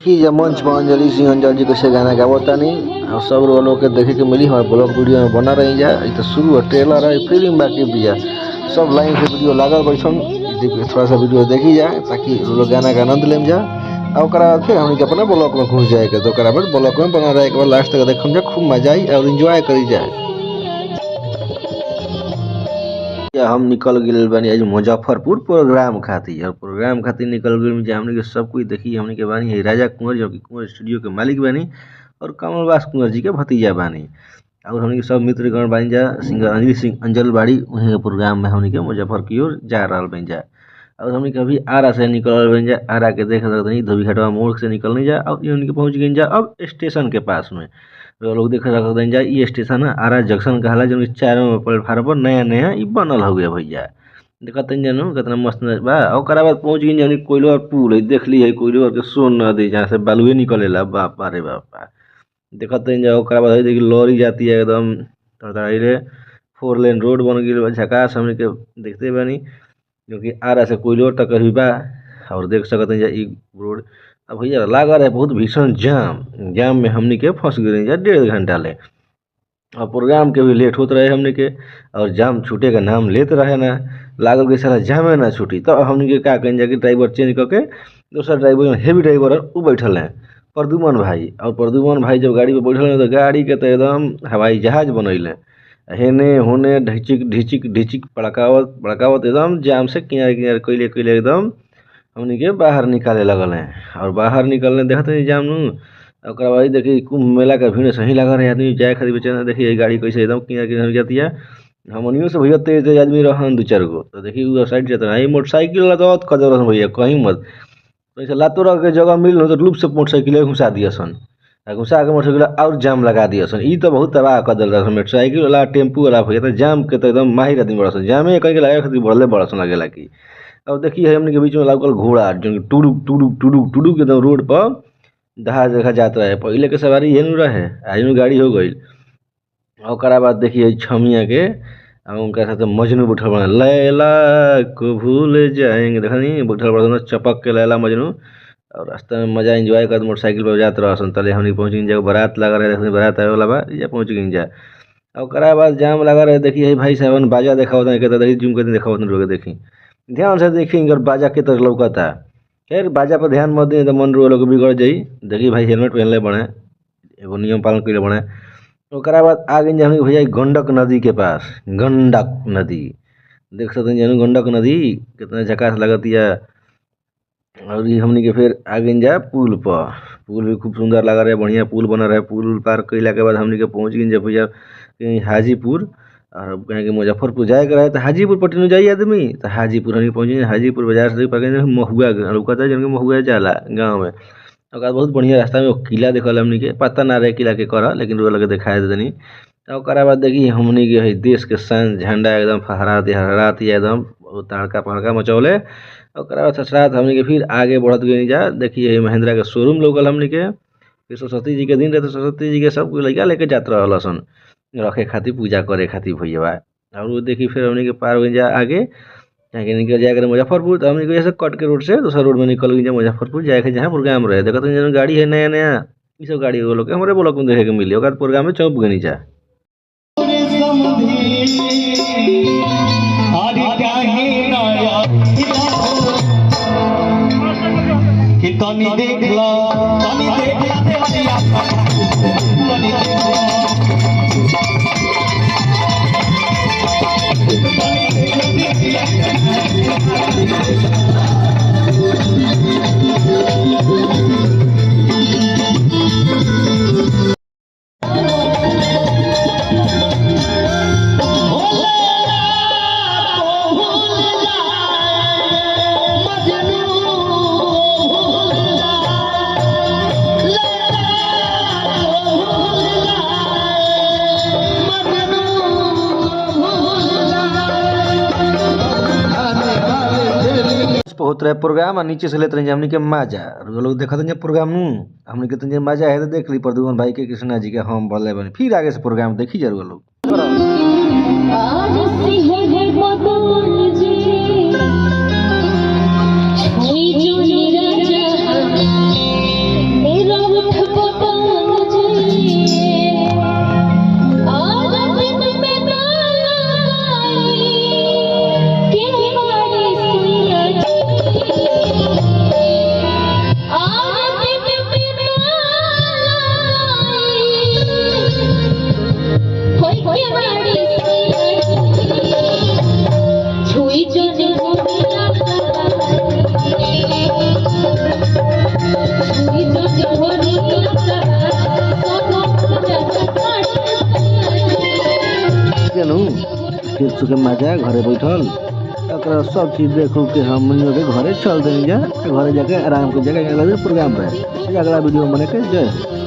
कि जे मंच पर अंजलि सिंह अंजल जी कैसे गाना गावतानी और सब लोग के देखे के मिली हमारे ब्लॉग वीडियो में बना रही जा। तो शुरू है ट्रेलर है फिल्म बाकी बिया सब लाइन से वीडियो लागल बैठन थोड़ा सा वीडियो देखी जाए ताकि लोग गाना का आनंद लेम जा और फिर हम अपना ब्लॉक में घुस जाए तो ब्लॉक में बना रहे एक बार लास्ट तक देखम जा खूब मजा आई और एंजॉय करी जाए। हम निकल गए बानी आज मुजफ्फरपुर प्रोग्राम खातिर और प्रोग्राम खातिर निकल गए हमने के सब कुछ देखी हमने के बानी है राजा कुंवर जो कि कुंवर स्टूडियो के मालिक बानी और कमलवास कुंवर जी के भतीजा बानी और हमने के सब मित्रगण बानी जा सिंगर अंजलि सिंह अंजल बाड़ी वहीं के प्रोग्राम में हमने के मुजफ्फर की ओर जा रहा बन जा और हमने के अभी आरा से निकल बन जा आरा के देख सकते धोबी घाटवा मोड़ से निकलने जा और हमने के पहुंच गए जा अब स्टेशन के पास में लोग देख सकते जा ये स्टेशन है आरा जंक्शन कहला जो चारों प्लेटफार्म पर नया नया ई बनल हो गया भैया देखते जानू कितना मस्त बा और बाद पहुंच गई जानी कोयलो पुल है देख ली है कोयलो के सोन नदी जहाँ से बालुए निकलेला बाप अरे बापा देखते जा बाद देखिए लॉरी जाती है एकदम तड़तड़ाइले 4 लेन रोड बन गई झकास हमने के देखते बानी क्योंकि आरा से कोयलो तक भी बा और देख सकते जा ई रोड अब भैया लगा रहे बहुत भीषण जाम में हमने के फंस गए 1.5 घंटा ले और प्रोग्राम के भी लेट होते रहे हमने के और जाम छूटे का नाम लेते रहे ना लागल के सारा जामे ना छूटी तो हमने के क्या कहें जाके ड्राइवर चेंज करके दूसरा ड्राइवर हेवी ड्राइवर वो बैठल है प्रदुमन भाई और प्रदुमन भाई जब गाड़ी पे बैठल है तो गाड़ी के तो एकदम हवाई जहाज बनैले हेने होने ढिचिक ढिचिक ढिचिक पड़कावत पड़कावत एकदम जाम से किनारे किनारे कैले कैले एकदम हमने के बाहर निकाले लगल हैं और बाहर निकलने देखते नहीं जाम और देखिए कुंभ मेला का भीड़ सही लगा रहे आदमी जाए खातिर बेचारा देखिए गाड़ी कैसे एकदम किनारे किनारे जाती है हमनियों से भैया तेज तेज आदमी रहन 2-4 गो तो देखिए वो साइड जाता है मोटरसाइकिल वाला तो कदर भैया कहीं मत तो ऐसे लातो रह के जगह मिल तो लूप से मोटरसाइकिल घुसा दिया सन घुसा के मोटरसाइकिल और जाम लगा दिया सन ई तो बहुत तबाह कर दिल मोटरसाइकिल वाला टेम्पू वाला भैया तो जाम के तो एकदम माहिर आदमी बड़ा सन जामे कहीं के लगा खातिर बढ़ले बड़ा सन लगेला कि अब देखिए हमने के बीच में लागल घोड़ा जो टुडुक टुडुक टुडुक टुडुक एकदम रोड पर दहा देखा जाता है पहले के सवारी ये रहे आज गाड़ी हो गई और बाद देखिए छमिया के उनका साथ मजनू बैठल बना लैला को भूल जाएंगे देखा नहीं बैठल बड़ा चपक के लैला मजनू और रास्ते में मजा एंजॉय कर मोटरसाइकिल पर जाते रहा तले हमने पहुँच गई जगह बारात लगा रहे देखने बारात आए वाला बा या पहुँच गई जा और बाद जाम लगा रहे देखिए भाई साहब बाजा देखा होता है कहता देखिए जूम कर देखा होता है देखी ध्यान से देखी अगर बाजा के तरह लौकता खैर बाजा पर ध्यान मत दी तो मन रो लोग बिगड़ जाई देखिए भाई हेलमेट पहनले बने एगो नियम पालन कैले बने ओकरा बाद आ गई हम भैया गंडक नदी के पास गंडक नदी देख सकते हैं गंडक नदी कितना झकास लगती है और ये हमने के फिर आ गई जा पुल पर पुल भी खूब सुंदर लगा रहा है बढ़िया पुल बना रहा है पुल पार कैला के बाद हमने के पहुँच गई जब भैया कहीं हाजीपुर और कहीं के मुजफ्फरपुर जाए रहे तो हाजीपुर पटना जाइए आदमी तो हाजीपुर हम पहुँचे हाजीपुर बाजार से महुआ रुकता है महुआ जाला गाँव में और बहुत बढ़िया रास्ता में वो किला देखल हमने के पता ना रहे किला के कर लेकिन वो लगे दिखाए देनी और बाद देखिए हमने के है देश के शान झंडा एकदम फहराती है एकदम तड़का पड़का मचौले और बाद ससरात हमने के फिर आगे बढ़त गई जा देखिए महिंद्रा के शोरूम लोकल हमने के फिर सरस्वती जी के दिन रहे तो सरस्वती जी के सब लड़का लेके जाते रहा सन रखे खातिर पूजा करे खातिर भैया और वो देखिए फिर हमने के पार हो जा आगे जाके निकल जाकर मुजफ्फरपुर तो हमने ऐसे कट के रोड से दूसरा रोड में निकल गई मुजफ्फरपुर जाके जहाँ प्रोग्राम रहे देखते गाड़ी है नया नया ये सब गाड़ी वो लोग हमारे ब्लॉक में देखे के मिली प्रोग्राम में चौंप गई जा होता है प्रोग्राम और नीचे से लेते रहे हमने के माजा लोग देखते हैं प्रोग्राम हमने के माजा है तो देख ली प्रदुमन भाई के कृष्णा जी के हम बोले बने फिर आगे से प्रोग्राम देखी जरूर लोग के नु खेत सुखे मजा घरे बैठल एकरा सब चीज देखो के हम के घरे चल देनी जा घरे जाके आराम के जगह अगला प्रोग्राम रहे अगला वीडियो बने के जय हो।